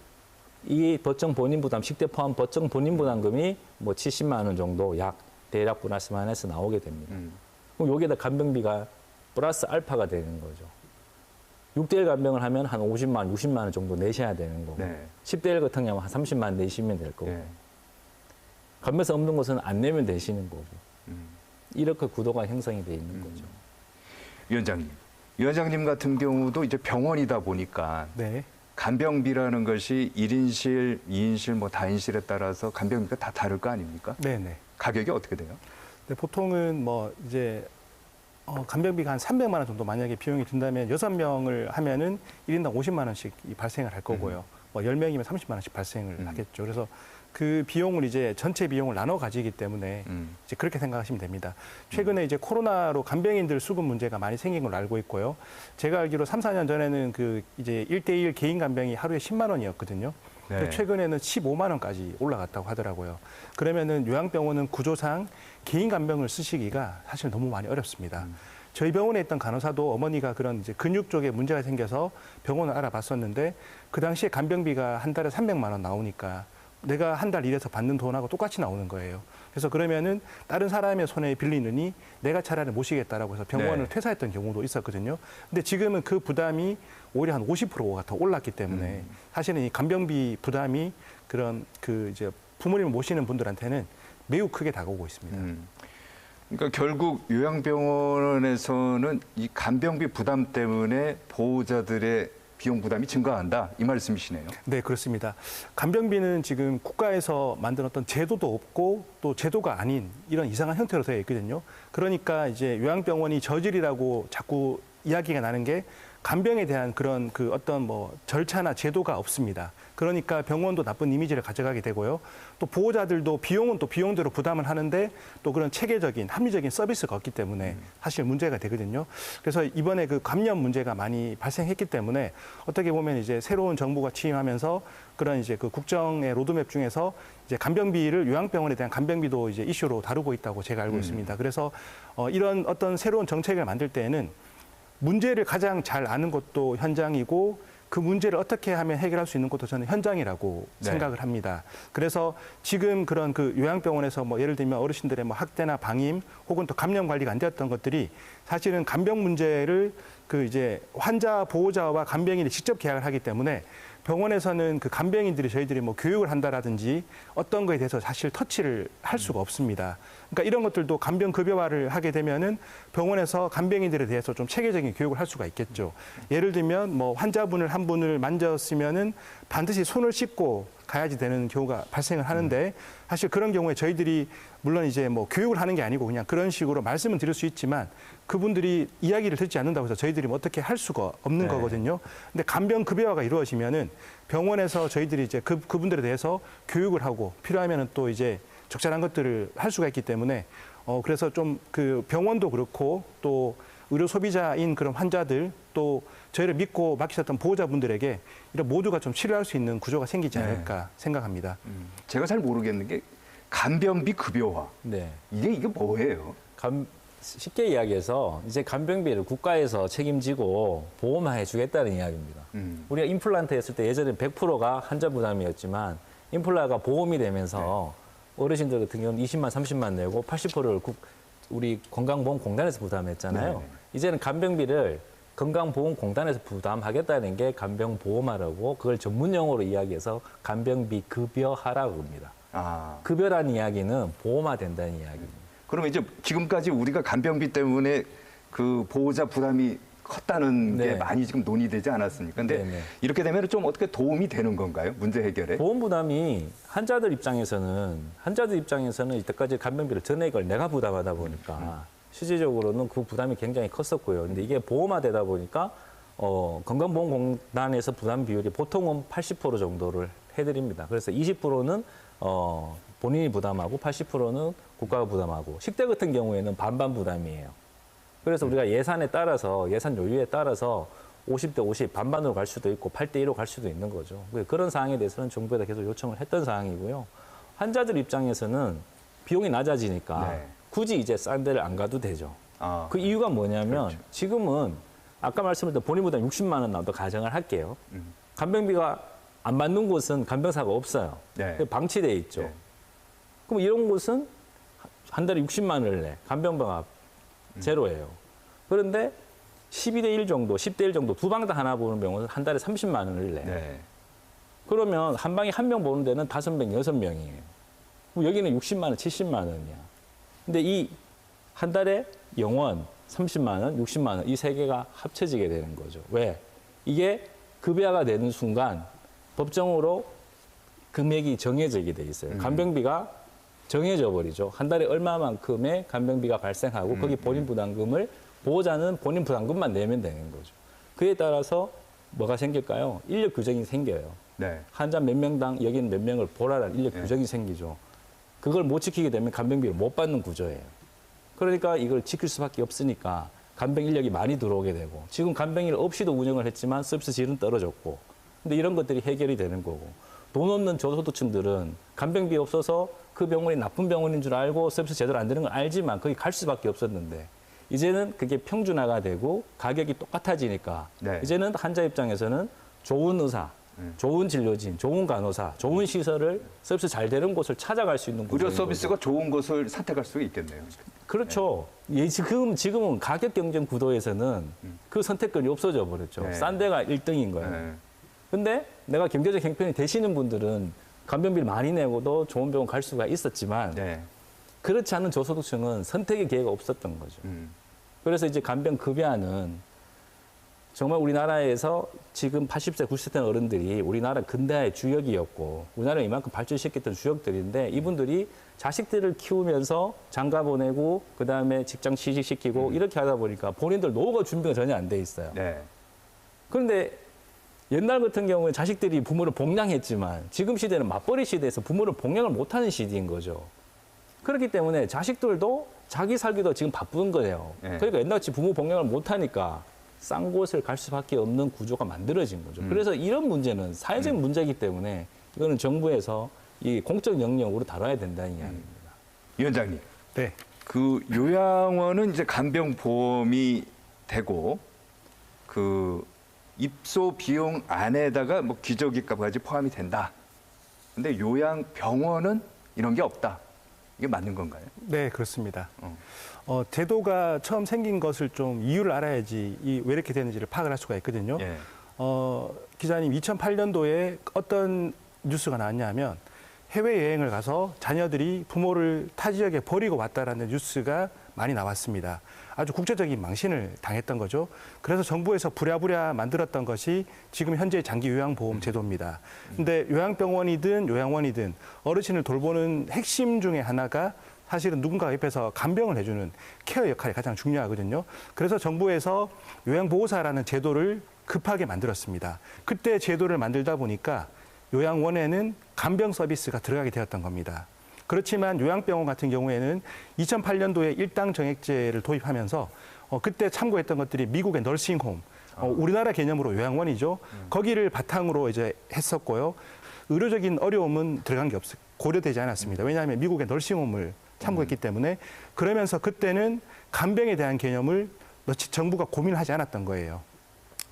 이 법정 본인 부담, 식대 포함 법정 본인 부담금이 뭐 70만 원 정도 약 대략 플러스 마이너스 나오게 됩니다. 그럼 여기에다 간병비가 플러스 알파가 되는 거죠. 6대1 간병을 하면 한 50만 원, 60만 원 정도 내셔야 되는 거고 네. 10대1 같은 경우는 한 30만 원 내시면 될 거고 예. 간병사 없는 곳은 안 내면 되시는 거고 이렇게 구도가 형성이 돼 있는 거죠. 위원장님 같은 경우도 이제 병원이다 보니까 네. 간병비라는 것이 1인실, 2인실, 뭐 다인실에 따라서 간병비가 다 다를 거 아닙니까? 네네. 가격이 어떻게 돼요? 네, 보통은 뭐 이제 간병비가 한 300만 원 정도 만약에 비용이 든다면 6명을 하면은 1인당 50만 원씩 발생을 할 거고요. 뭐 10명이면 30만 원씩 발생을 하겠죠. 그래서 그 비용을 이제 전체 비용을 나눠 가지기 때문에 이제 그렇게 생각하시면 됩니다. 최근에 이제 코로나로 간병인들 수급 문제가 많이 생긴 걸로 알고 있고요. 제가 알기로 3, 4년 전에는 그 이제 1대1 개인 간병이 하루에 10만 원이었거든요. 네. 최근에는 15만 원까지 올라갔다고 하더라고요. 그러면은 요양병원은 구조상 개인 간병을 쓰시기가 사실 너무 많이 어렵습니다. 저희 병원에 있던 간호사도 어머니가 그런 이제 근육 쪽에 문제가 생겨서 병원을 알아봤었는데 그 당시에 간병비가 한 달에 300만 원 나오니까 내가 한 달 일해서 받는 돈하고 똑같이 나오는 거예요. 그래서 그러면은 다른 사람의 손에 빌리느니 내가 차라리 모시겠다라고 해서 병원을 네. 퇴사했던 경우도 있었거든요. 근데 지금은 그 부담이 오히려 한 50%가 더 올랐기 때문에 사실은 이 간병비 부담이 그런 그 이제 부모님을 모시는 분들한테는 매우 크게 다가오고 있습니다. 그러니까 결국 요양병원에서는 이 간병비 부담 때문에 보호자들의 비용 부담이 증가한다 이 말씀이시네요. 네, 그렇습니다. 간병비는 지금 국가에서 만든 어떤 제도도 없고 또 제도가 아닌 이런 이상한 형태로 되어 있거든요. 그러니까 이제 요양병원이 저질이라고 자꾸 이야기가 나는 게 간병에 대한 그런 그 어떤 뭐 절차나 제도가 없습니다. 그러니까 병원도 나쁜 이미지를 가져가게 되고요. 또 보호자들도 비용은 또 비용대로 부담을 하는데 또 그런 체계적인 합리적인 서비스가 없기 때문에 사실 문제가 되거든요. 그래서 이번에 그 감염 문제가 많이 발생했기 때문에 어떻게 보면 이제 새로운 정부가 취임하면서 그런 이제 그 국정의 로드맵 중에서 이제 간병비를 요양병원에 대한 간병비도 이제 이슈로 다루고 있다고 제가 알고 있습니다. 그래서 이런 어떤 새로운 정책을 만들 때에는 문제를 가장 잘 아는 것도 현장이고 그 문제를 어떻게 하면 해결할 수 있는 것도 저는 현장이라고 네. 생각을 합니다. 그래서 지금 그런 그 요양병원에서 뭐 예를 들면 어르신들의 뭐 학대나 방임 혹은 또 감염 관리가 안 되었던 것들이 사실은 간병 문제를 그 이제 환자 보호자와 간병인이 직접 계약을 하기 때문에 병원에서는 그 간병인들이 저희들이 뭐 교육을 한다라든지 어떤 거에 대해서 사실 터치를 할 수가 없습니다. 그러니까 이런 것들도 간병 급여화를 하게 되면은 병원에서 간병인들에 대해서 좀 체계적인 교육을 할 수가 있겠죠. 예를 들면 뭐 환자분을 한 분을 만졌으면은 반드시 손을 씻고 가야지 되는 경우가 발생을 하는데 사실 그런 경우에 저희들이 물론 이제 뭐 교육을 하는 게 아니고 그냥 그런 식으로 말씀은 드릴 수 있지만 그분들이 이야기를 듣지 않는다고 해서 저희들이 뭐 어떻게 할 수가 없는 거거든요. 근데 간병 급여화가 이루어지면은 병원에서 저희들이 이제 그분들에 대해서 교육을 하고 필요하면은 또 이제 적절한 것들을 할 수가 있기 때문에 그래서 좀 그 병원도 그렇고 또 의료 소비자인 그런 환자들 또 저희를 믿고 맡기셨던 보호자분들에게 이런 모두가 좀 치료할 수 있는 구조가 생기지 않을까 생각합니다. 제가 잘 모르겠는 게 간병비 급여화. 네. 이게 뭐예요? 쉽게 이야기해서 이제 간병비를 국가에서 책임지고 보험화해 주겠다는 이야기입니다. 우리가 임플란트 했을 때 예전에 100%가 환자 부담이었지만 임플라가 보험이 되면서 어르신들 같은 경우는 20만, 30만 내고 80%를 우리 건강보험공단에서 부담했잖아요. 네네. 이제는 간병비를 건강보험공단에서 부담하겠다는 게 간병보험화라고 그걸 전문 용어로 이야기해서 간병비 급여화라고 합니다. 급여라는 이야기는 보험화된다는 이야기입니다. 그러면 이제 지금까지 우리가 간병비 때문에 그 보호자 부담이 컸다는 게 많이 지금 논의되지 않았습니까? 근데 이렇게 되면 좀 어떻게 도움이 되는 건가요? 문제 해결에? 보험 부담이 환자들 입장에서는 이때까지 간병비를 전액을 내가 부담하다 보니까 실질적으로는 그 부담이 굉장히 컸었고요. 근데 이게 보험화되다 보니까 건강보험공단에서 부담 비율이 보통은 80% 정도를 해드립니다. 그래서 20%는 본인이 부담하고 80%는 국가가 부담하고 식대 같은 경우에는 반반 부담이에요. 그래서 우리가 예산에 따라서 예산 요율에 따라서 50대 50 반반으로 갈 수도 있고 8대 1로 갈 수도 있는 거죠. 그런 사항에 대해서는 정부에다 계속 요청을 했던 사항이고요. 환자들 입장에서는 비용이 낮아지니까 네. 굳이 이제 싼 데를 안 가도 되죠. 아, 그 이유가 뭐냐면 그렇죠. 지금은 아까 말씀드렸던 본인보다 60만 원 나도 가정을 할게요. 간병비가 안 받는 곳은 간병사가 없어요. 네. 방치돼 있죠. 네. 그럼 이런 곳은 한 달에 60만 원을 내. 간병비가 제로예요. 그런데 12대 1 정도, 10대 1 정도 두 방 다 하나 보는 병원은 한 달에 30만 원을 내. 네. 그러면 한 방에 한 명 보는 데는 5명, 6명이에요. 여기는 60만 원, 70만 원이야. 근데 이 한 달에 영원 30만 원, 60만 원 이 세 개가 합쳐지게 되는 거죠. 왜? 이게 급여가 되는 순간 법정으로 금액이 정해지게 돼 있어요. 간병비가 정해져 버리죠. 한 달에 얼마만큼의 간병비가 발생하고 거기 본인 부담금을 보호자는 본인 부담금만 내면 되는 거죠. 그에 따라서 뭐가 생길까요? 인력 규정이 생겨요. 네. 환자 몇 명당 여기는 몇 명을 보라라는 인력 규정이 생기죠. 그걸 못 지키게 되면 간병비를 못 받는 구조예요. 그러니까 이걸 지킬 수밖에 없으니까 간병 인력이 많이 들어오게 되고 지금 간병인 없이도 운영을 했지만 서비스 질은 떨어졌고 근데 이런 것들이 해결이 되는 거고 돈 없는 저소득층들은 간병비 없어서 그 병원이 나쁜 병원인 줄 알고 서비스 제대로 안 되는 걸 알지만 거기 갈 수밖에 없었는데 이제는 그게 평준화가 되고 가격이 똑같아지니까 네. 이제는 환자 입장에서는 좋은 의사, 좋은 진료진, 좋은 간호사, 좋은 시설을 서비스 잘 되는 곳을 찾아갈 수 있는 의료 구조인 서비스가 거죠. 좋은 곳을 선택할 수 있겠네요. 그렇죠. 예, 지금은 가격 경쟁 구도에서는 그 선택권이 없어져 버렸죠. 네. 싼 데가 1등인 거예요. 네. 근데 내가 경제적 형편이 되시는 분들은 간병비를 많이 내고도 좋은 병원 갈 수가 있었지만 네. 그렇지 않은 저소득층은 선택의 기회가 없었던 거죠. 그래서 이제 간병 급여는 정말 우리나라에서 지금 80세, 90세 된 어른들이 우리나라 근대화의 주역이었고 우리나라를 이만큼 발전시켰던 주역들인데 이분들이 자식들을 키우면서 장가 보내고 그다음에 직장 취직시키고 이렇게 하다 보니까 본인들 노후가 준비가 전혀 안 돼 있어요. 네. 그런데 옛날 같은 경우에 자식들이 부모를 복양했지만 지금 시대는 맞벌이 시대에서 부모를 복양을 못하는 시대인 거죠. 그렇기 때문에 자식들도 자기 살기도 지금 바쁜 거예요. 네. 그러니까 옛날같이 부모 복양을 못하니까 싼 곳을 갈 수밖에 없는 구조가 만들어진 거죠. 그래서 이런 문제는 사회적 문제이기 때문에 이거는 정부에서 이 공적 영역으로 다뤄야 된다는 이야기입니다. 위원장님, 네. 그 요양원은 이제 간병보험이 되고 그 입소 비용 안에다가 뭐 기저귀값까지 포함이 된다. 근데 요양병원은 이런 게 없다. 이게 맞는 건가요? 네, 그렇습니다. 제도가 처음 생긴 것을 좀 이유를 알아야지 왜 이렇게 되는지를 파악을 할 수가 있거든요. 예. 기자님, 2008년도에 어떤 뉴스가 나왔냐면 해외여행을 가서 자녀들이 부모를 타 지역에 버리고 왔다라는 뉴스가 많이 나왔습니다. 아주 국제적인 망신을 당했던 거죠. 그래서 정부에서 부랴부랴 만들었던 것이 지금 현재 장기 요양보험 제도입니다. 근데 요양병원이든 요양원이든 어르신을 돌보는 핵심 중에 하나가 사실은 누군가 옆에서 간병을 해주는 케어 역할이 가장 중요하거든요. 그래서 정부에서 요양보호사라는 제도를 급하게 만들었습니다. 그때 제도를 만들다 보니까 요양원에는 간병 서비스가 들어가게 되었던 겁니다. 그렇지만 요양병원 같은 경우에는 2008년도에 일당 정액제를 도입하면서 그때 참고했던 것들이 미국의 널싱홈, 우리나라 개념으로 요양원이죠. 거기를 바탕으로 이제 했었고요. 의료적인 어려움은 들어간 게 고려되지 않았습니다. 왜냐하면 미국의 널싱홈을 참고했기 때문에 그러면서 그때는 간병에 대한 개념을 정부가 고민을 하지 않았던 거예요.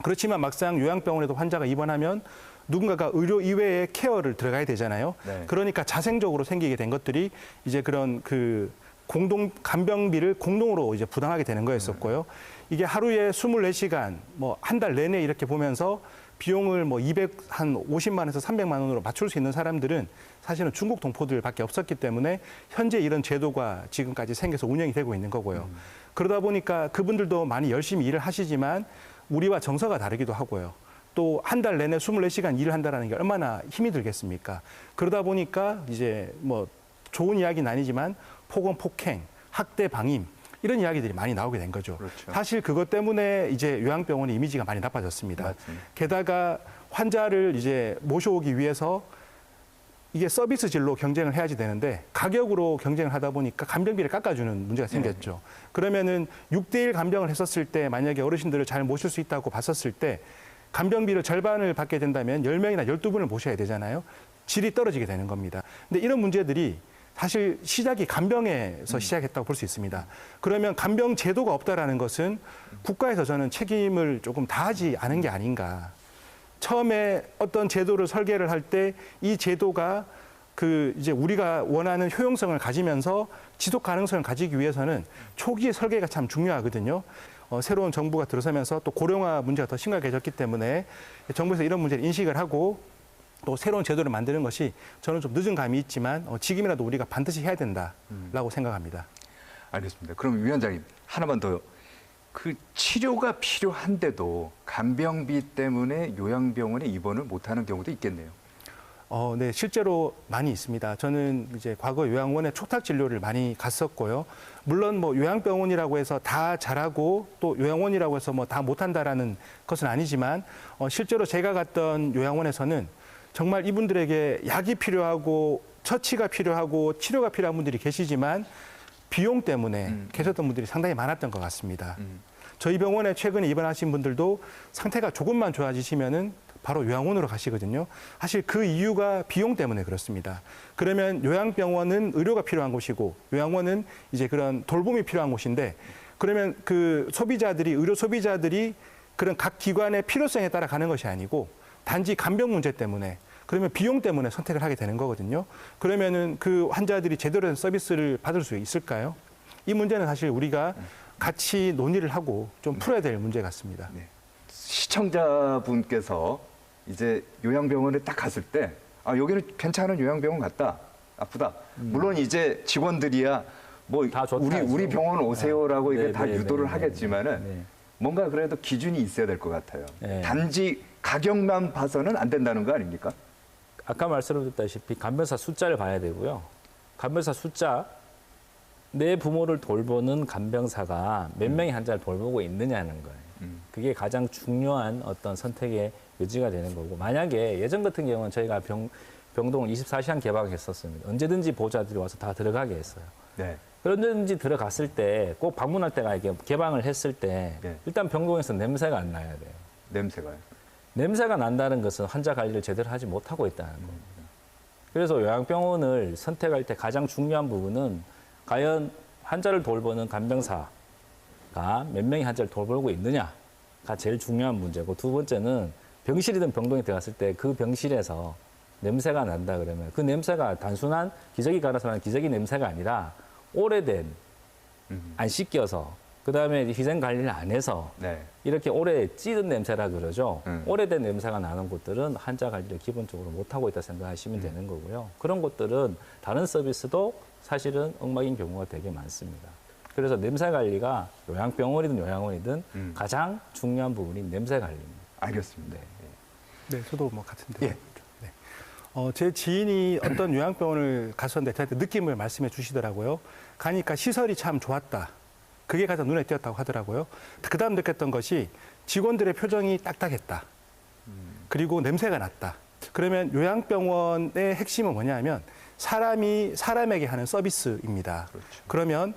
그렇지만 막상 요양병원에도 환자가 입원하면 누군가가 의료 이외의 케어를 들어가야 되잖아요. 네. 그러니까 자생적으로 생기게 된 것들이 이제 그런 그 공동 간병비를 공동으로 이제 부담하게 되는 거였었고요. 이게 하루에 24시간 뭐 한 달 내내 이렇게 보면서 비용을 뭐 250만에서 300만 원으로 맞출 수 있는 사람들은 사실은 중국 동포들밖에 없었기 때문에 현재 이런 제도가 지금까지 생겨서 운영이 되고 있는 거고요. 그러다 보니까 그분들도 많이 열심히 일을 하시지만 우리와 정서가 다르기도 하고요. 또 한 달 내내 24시간 일을 한다는 게 얼마나 힘이 들겠습니까? 그러다 보니까 이제 뭐 좋은 이야기는 아니지만 폭언, 폭행, 학대, 방임 이런 이야기들이 많이 나오게 된 거죠. 그렇죠. 사실 그것 때문에 이제 요양병원의 이미지가 많이 나빠졌습니다. 맞습니다. 게다가 환자를 이제 모셔오기 위해서 이게 서비스질로 경쟁을 해야지 되는데 가격으로 경쟁을 하다 보니까 간병비를 깎아주는 문제가 생겼죠. 그러면은 6대1 간병을 했었을 때 만약에 어르신들을 잘 모실 수 있다고 봤었을 때 간병비를 절반을 받게 된다면 10명이나 12분을 모셔야 되잖아요. 질이 떨어지게 되는 겁니다. 근데 이런 문제들이 사실 시작이 간병에서 시작했다고 볼 수 있습니다. 그러면 간병 제도가 없다라는 것은 국가에서 저는 책임을 조금 다하지 않은 게 아닌가. 처음에 어떤 제도를 설계를 할 때 이 제도가 이제 우리가 원하는 효용성을 가지면서 지속 가능성을 가지기 위해서는 초기의 설계가 참 중요하거든요. 새로운 정부가 들어서면서 또 고령화 문제가 더 심각해졌기 때문에 정부에서 이런 문제를 인식을 하고 또 새로운 제도를 만드는 것이 저는 좀 늦은 감이 있지만 지금이라도 우리가 반드시 해야 된다라고 생각합니다. 알겠습니다. 그럼 위원장님 하나만 더요. 그 치료가 필요한데도 간병비 때문에 요양병원에 입원을 못하는 경우도 있겠네요. 네, 실제로 많이 있습니다. 저는 이제 과거 요양원에 촉탁 진료를 많이 갔었고요. 물론 뭐 요양병원이라고 해서 다 잘하고 또 요양원이라고 해서 뭐 다 못한다라는 것은 아니지만 실제로 제가 갔던 요양원에서는 정말 이분들에게 약이 필요하고 처치가 필요하고 치료가 필요한 분들이 계시지만 비용 때문에 계셨던 분들이 상당히 많았던 것 같습니다. 저희 병원에 최근에 입원하신 분들도 상태가 조금만 좋아지시면은 바로 요양원으로 가시거든요. 사실 그 이유가 비용 때문에 그렇습니다. 그러면 요양병원은 의료가 필요한 곳이고 요양원은 이제 그런 돌봄이 필요한 곳인데 그러면 그 소비자들이 의료 소비자들이 그런 각 기관의 필요성에 따라 가는 것이 아니고 단지 간병 문제 때문에 그러면 비용 때문에 선택을 하게 되는 거거든요. 그러면은 그 환자들이 제대로 된 서비스를 받을 수 있을까요? 이 문제는 사실 우리가 같이 논의를 하고 좀 풀어야 될 문제 같습니다. 네. 시청자분께서 이제 요양병원에 딱 갔을 때 여기는 괜찮은 요양병원 같다. 아프다. 물론 이제 직원들이야 뭐 다 좋다, 우리 병원 오세요라고 이게 다 유도를 네. 하겠지만은 뭔가 그래도 기준이 있어야 될 것 같아요. 네. 단지 가격만 봐서는 안 된다는 거 아닙니까? 아까 말씀드렸다시피 간병사 숫자를 봐야 되고요. 간병사 숫자, 내 부모를 돌보는 간병사가 몇 명의 환자를 돌보고 있느냐는 거예요. 그게 가장 중요한 어떤 선택의 여지가 되는 거고, 만약에 예전 같은 경우는 저희가 병동을 24시간 개방했었습니다. 언제든지 보호자들이 와서 다 들어가게 했어요. 네. 언제든지 들어갔을 때 꼭 방문할 때가 이렇게 개방을 했을 때 네. 일단 병동에서 냄새가 안 나야 돼요. 냄새가요? 냄새가 난다는 것은 환자 관리를 제대로 하지 못하고 있다는 겁니다. 그래서 요양병원을 선택할 때 가장 중요한 부분은 과연 환자를 돌보는 간병사가 몇 명의 환자를 돌보고 있느냐가 제일 중요한 문제고, 두 번째는 병실이든 병동에 들어갔을 때 그 병실에서 냄새가 난다 그러면 그 냄새가 단순한 기저귀 갈아서 나는 기저귀 냄새가 아니라 오래된 안 씻겨서 그다음에 희생 관리를 안 해서 네. 이렇게 오래 찌든 냄새라 그러죠. 오래된 냄새가 나는 곳들은 환자 관리를 기본적으로 못하고 있다 생각하시면 되는 거고요. 그런 곳들은 다른 서비스도 사실은 엉망인 경우가 되게 많습니다. 그래서 냄새 관리가 요양병원이든 요양원이든 가장 중요한 부분이 냄새 관리입니다. 알겠습니다. 네, 저도 뭐 같은데. 예. 네. 제 지인이 어떤 요양병원을 갔었는데 저한테 느낌을 말씀해 주시더라고요. 가니까 시설이 참 좋았다. 그게 가장 눈에 띄었다고 하더라고요. 그다음 느꼈던 것이 직원들의 표정이 딱딱했다. 그리고 냄새가 났다. 그러면 요양병원의 핵심은 뭐냐면 사람이 사람에게 하는 서비스입니다. 그렇죠. 그러면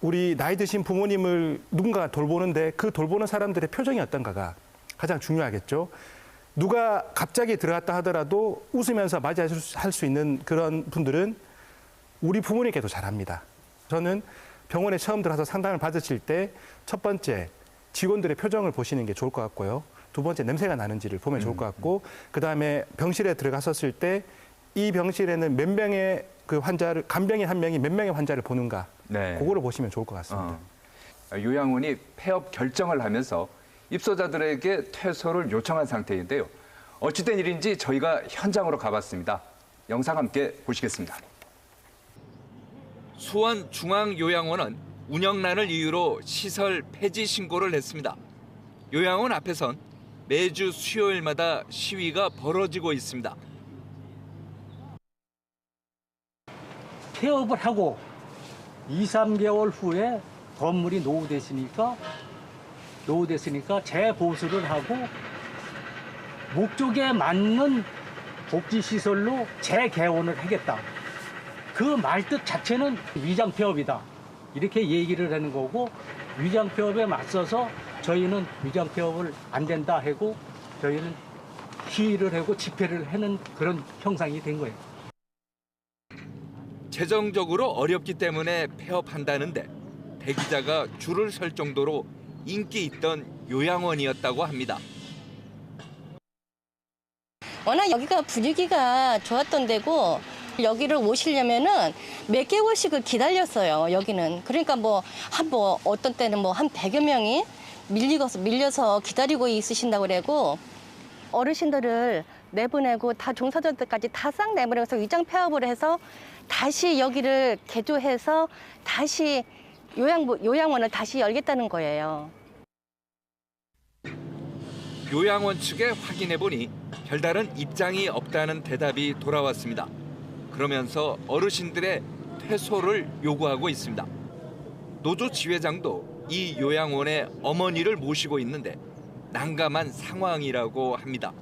우리 나이 드신 부모님을 누군가가 돌보는데 그 돌보는 사람들의 표정이 어떤가가 가장 중요하겠죠. 누가 갑자기 들어갔다 하더라도 웃으면서 맞이할 수 있는 그런 분들은 우리 부모님께도 잘합니다. 저는 병원에 처음 들어가서 상담을 받으실 때 첫 번째 직원들의 표정을 보시는 게 좋을 것 같고요. 두 번째 냄새가 나는지를 보면 좋을 것 같고, 그다음에 병실에 들어갔었을 때 이 병실에는 몇 명의 그 환자를, 간병인 한 명이 몇 명의 환자를 보는가, 네. 그거를 보시면 좋을 것 같습니다. 요양원이 폐업 결정을 하면서 입소자들에게 퇴소를 요청한 상태인데요. 어찌된 일인지 저희가 현장으로 가봤습니다. 영상 함께 보시겠습니다. 수원중앙요양원은 운영난을 이유로 시설 폐지 신고를 했습니다. 요양원 앞에선 매주 수요일마다 시위가 벌어지고 있습니다. 폐업을 하고 2, 3개월 후에 건물이 노후됐으니까 재보수를 하고 목적에 맞는 복지시설로 재개원을 하겠다. 그 말뜻 자체는 위장폐업이다. 이렇게 얘기를 하는 거고, 위장폐업에 맞서서 저희는 위장폐업을 안 된다 하고 저희는 시위를 하고 집회를 하는 그런 형상이 된 거예요. 재정적으로 어렵기 때문에 폐업한다는데 대기자가 줄을 설 정도로 인기 있던 요양원이었다고 합니다. 워낙 여기가 분위기가 좋았던 데고 여기를 오시려면은 몇 개월씩을 기다렸어요. 여기는 그러니까 어떤 때는 한 100여 명이 밀려서 기다리고 있으신다고 그러고 어르신들을 내보내고 다 종사자들까지 다 싹 내보내서 위장 폐업을 해서 다시 여기를 개조해서 다시 요양원을 다시 열겠다는 거예요. 요양원 측에 확인해 보니 별다른 입장이 없다는 대답이 돌아왔습니다. 그러면서 어르신들의 퇴소를 요구하고 있습니다. 노조 지회장도 이 요양원에 어머니를 모시고 있는데 난감한 상황이라고 합니다.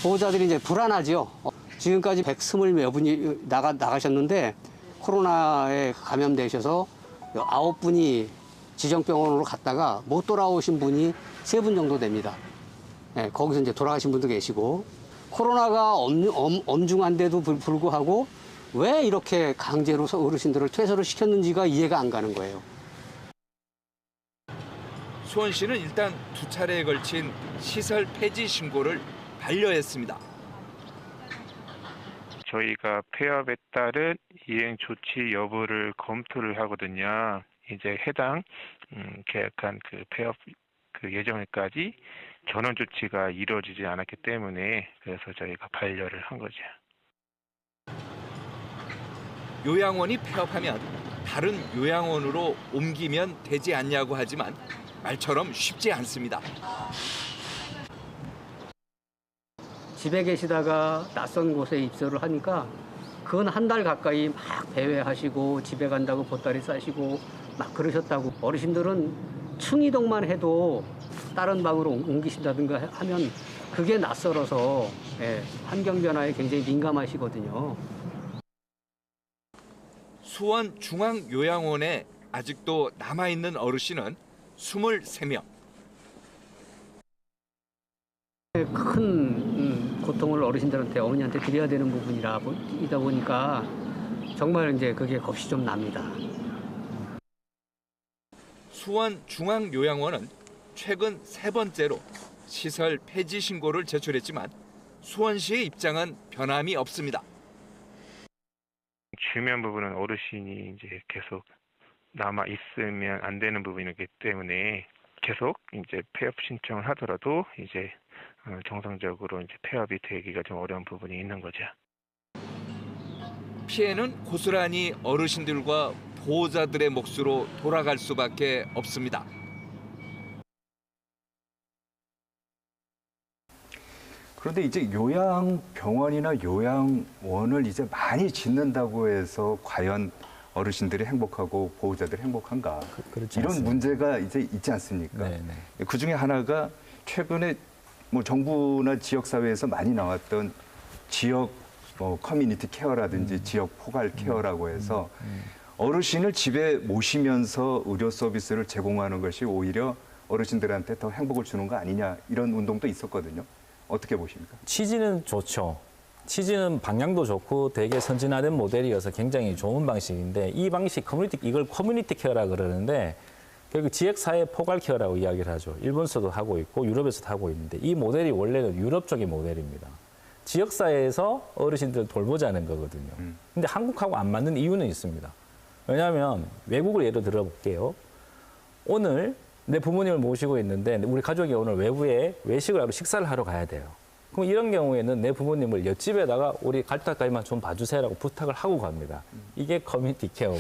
보호자들이 이제 불안하죠. 지금까지 120몇 분이 나가셨는데 코로나에 감염되셔서 9분이 지정병원으로 갔다가 못 돌아오신 분이 3분 정도 됩니다. 네, 거기서 이제 돌아가신 분도 계시고 코로나가 엄중한데도 불구하고 왜 이렇게 강제로 어르신들을 퇴소를 시켰는지가 이해가 안 가는 거예요. 수원시는 일단 2차례에 걸친 시설 폐지 신고를 반려했습니다. 저희가 폐업에 따른 이행 조치 여부를 검토를 하거든요. 이제 해당 계약한 그 폐업 예정일까지 전원 조치가 이루어지지 않았기 때문에 그래서 저희가 반려를 한 거죠. 요양원이 폐업하면 다른 요양원으로 옮기면 되지 않냐고 하지만 말처럼 쉽지 않습니다. 집에 계시다가 낯선 곳에 입소를 하니까 그건 한 달 가까이 막 배회하시고 집에 간다고 보따리 싸시고 막 그러셨다고. 어르신들은 충이동만 해도 다른 방으로 옮기신다든가 하면 그게 낯설어서 환경 변화에 굉장히 민감하시거든요. 수원 중앙요양원에 아직도 남아있는 어르신은 23명. 큰 고통을 어르신들한테 어머니한테 드려야 되는 부분이다 보니까 정말 이제 그게 겁이 좀 납니다. 수원 중앙요양원은 최근 3번째로 시설 폐지 신고를 제출했지만 수원시의 입장은 변함이 없습니다. 중요한 부분은 어르신이 이제 계속 남아 있으면 안 되는 부분이기 때문에 계속 이제 폐업 신청을 하더라도 이제 정상적으로 이제 폐업이 되기가 좀 어려운 부분이 있는 거죠. 피해는 고스란히 어르신들과 보호자들의 몫으로 돌아갈 수밖에 없습니다. 그런데 이제 요양병원이나 요양원을 이제 많이 짓는다고 해서 과연 어르신들이 행복하고 보호자들이 행복한가? 그렇지 이런 않습니다. 문제가 이제 있지 않습니까? 네네. 그 중에 하나가 최근에 정부나 지역사회에서 많이 나왔던 지역 커뮤니티 케어라든지 지역 포괄 케어라고 해서 어르신을 집에 모시면서 의료 서비스를 제공하는 것이 오히려 어르신들한테 더 행복을 주는 거 아니냐 이런 운동도 있었거든요. 어떻게 보십니까? 취지는 좋죠. 취지는 방향도 좋고 되게 선진화된 모델이어서 굉장히 좋은 방식인데 이 방식 이걸 커뮤니티 케어라 그러는데 결국 지역사회 포괄 케어라고 이야기를 하죠. 일본에서도 하고 있고 유럽에서도 하고 있는데 이 모델이 원래는 유럽 쪽의 모델입니다. 지역사회에서 어르신들을 돌보자는 거거든요. 근데 한국하고 안 맞는 이유는 있습니다. 왜냐하면 외국을 예로 들어볼게요. 오늘 내 부모님을 모시고 있는데 우리 가족이 오늘 외부에 외식을 하러 식사를 하러 가야 돼요. 그럼 이런 경우에는 내 부모님을 옆집에다가 우리 갈 때까지만 좀 봐주세요라고 부탁을 하고 갑니다. 이게 커뮤니티 케어고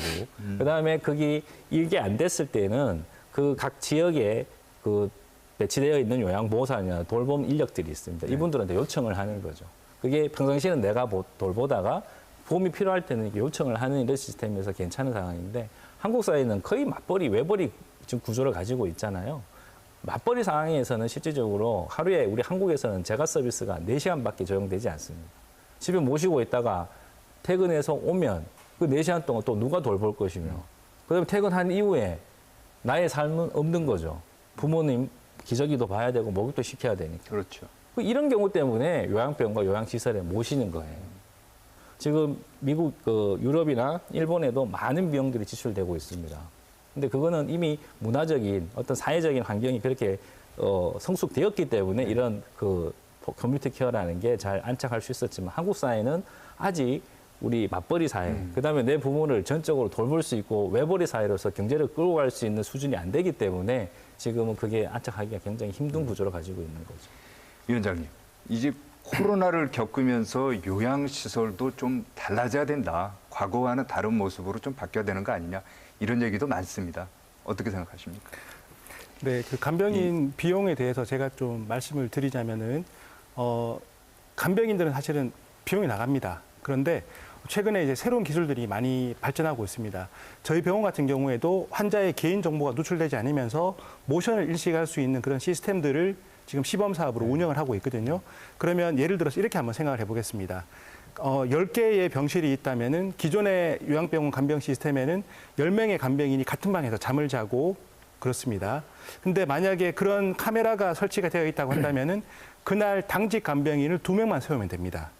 그다음에 이게 안 됐을 때는 그 각 지역에 그 배치되어 있는 요양보호사나 돌봄 인력들이 있습니다. 이분들한테 요청을 하는 거죠. 그게 평상시에는 내가 돌보다가 도움이 필요할 때는 요청을 하는 이런 시스템에서 괜찮은 상황인데 한국 사회는 거의 맞벌이, 외벌이 지금 구조를 가지고 있잖아요. 맞벌이 상황에서는 실질적으로 하루에 우리 한국에서는 재가 서비스가 4시간밖에 적용되지 않습니다. 집에 모시고 있다가 퇴근해서 오면 그 4시간 동안 또 누가 돌볼 것이며 그다음에 퇴근한 이후에 나의 삶은 없는 거죠. 부모님 기저귀도 봐야 되고 목욕도 시켜야 되니까. 그렇죠. 이런 경우 때문에 요양병원과 요양시설에 모시는 거예요. 지금 미국, 유럽이나 일본에도 많은 비용들이 지출되고 있습니다. 근데 그거는 이미 문화적인 어떤 사회적인 환경이 그렇게 성숙되었기 때문에 이런 그 커뮤니티 케어라는 게 잘 안착할 수 있었지만 한국 사회는 아직 우리 맞벌이 사회, 그다음에 내 부모를 전적으로 돌볼 수 있고 외벌이 사회로서 경제를 끌고 갈 수 있는 수준이 안 되기 때문에 지금은 그게 안착하기가 굉장히 힘든 구조를 가지고 있는 거죠. 위원장님, 이제 코로나를 겪으면서 요양시설도 좀 달라져야 된다. 과거와는 다른 모습으로 좀 바뀌어야 되는 거 아니냐. 이런 얘기도 많습니다. 어떻게 생각하십니까? 네, 그 간병인 비용에 대해서 제가 좀 말씀을 드리자면은, 간병인들은 사실은 비용이 나갑니다. 그런데 최근에 이제 새로운 기술들이 많이 발전하고 있습니다. 저희 병원 같은 경우에도 환자의 개인 정보가 노출되지 않으면서 모션을 일식할 수 있는 그런 시스템들을 지금 시범 사업으로 운영을 하고 있거든요. 그러면 예를 들어서 이렇게 한번 생각을 해보겠습니다. 10개의 병실이 있다면은 기존의 요양병원 간병 시스템에는 10명의 간병인이 같은 방에서 잠을 자고 그렇습니다. 근데 만약에 그런 카메라가 설치가 되어 있다고 한다면은 그날 당직 간병인을 2명만 세우면 됩니다.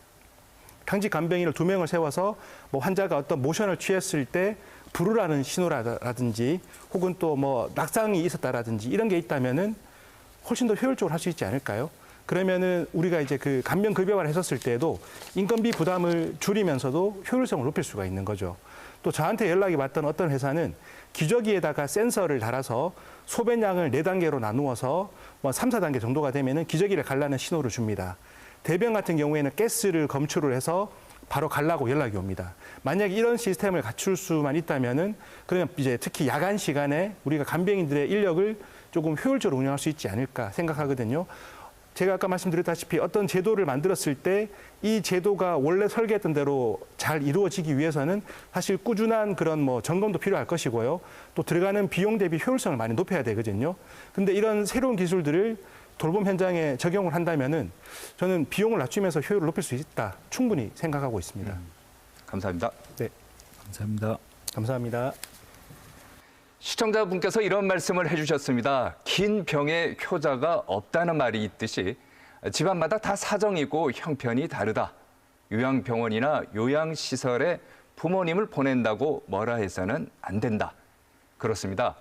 당직 간병인을 2명을 세워서 뭐 환자가 어떤 모션을 취했을 때 부르라는 신호라든지 혹은 또 뭐 낙상이 있었다라든지 이런 게 있다면은 훨씬 더 효율적으로 할 수 있지 않을까요? 그러면은 우리가 이제 그 간병 급여화를 했었을 때도 인건비 부담을 줄이면서도 효율성을 높일 수가 있는 거죠. 또 저한테 연락이 왔던 어떤 회사는 기저귀에다가 센서를 달아서 소변량을 4단계로 나누어서 뭐 3, 4단계 정도가 되면은 기저귀를 갈라는 신호를 줍니다. 대변 같은 경우에는 가스를 검출을 해서 바로 갈라고 연락이 옵니다. 만약에 이런 시스템을 갖출 수만 있다면은 그러면 이제 특히 야간 시간에 우리가 간병인들의 인력을 조금 효율적으로 운영할 수 있지 않을까 생각하거든요. 제가 아까 말씀드렸다시피 어떤 제도를 만들었을 때 이 제도가 원래 설계했던 대로 잘 이루어지기 위해서는 사실 꾸준한 그런 뭐 점검도 필요할 것이고요. 또 들어가는 비용 대비 효율성을 많이 높여야 되거든요. 근데 이런 새로운 기술들을 돌봄 현장에 적용을 한다면은 저는 비용을 낮추면서 효율을 높일 수 있다. 충분히 생각하고 있습니다. 감사합니다. 네. 감사합니다. 감사합니다. 시청자분께서 이런 말씀을 해주셨습니다. 긴 병에 효자가 없다는 말이 있듯이 집안마다 다 사정이 있고 형편이 다르다. 요양병원이나 요양시설에 부모님을 보낸다고 뭐라 해서는 안 된다. 그렇습니다.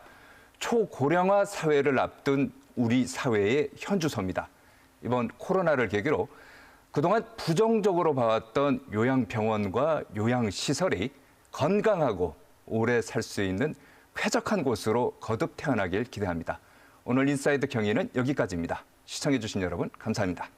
초고령화 사회를 앞둔 우리 사회의 현주소입니다. 이번 코로나를 계기로 그동안 부정적으로 봐왔던 요양병원과 요양시설이 건강하고 오래 살 수 있는 쾌적한 곳으로 거듭 태어나길 기대합니다. 오늘 인사이드 경위는 여기까지입니다. 시청해주신 여러분 감사합니다.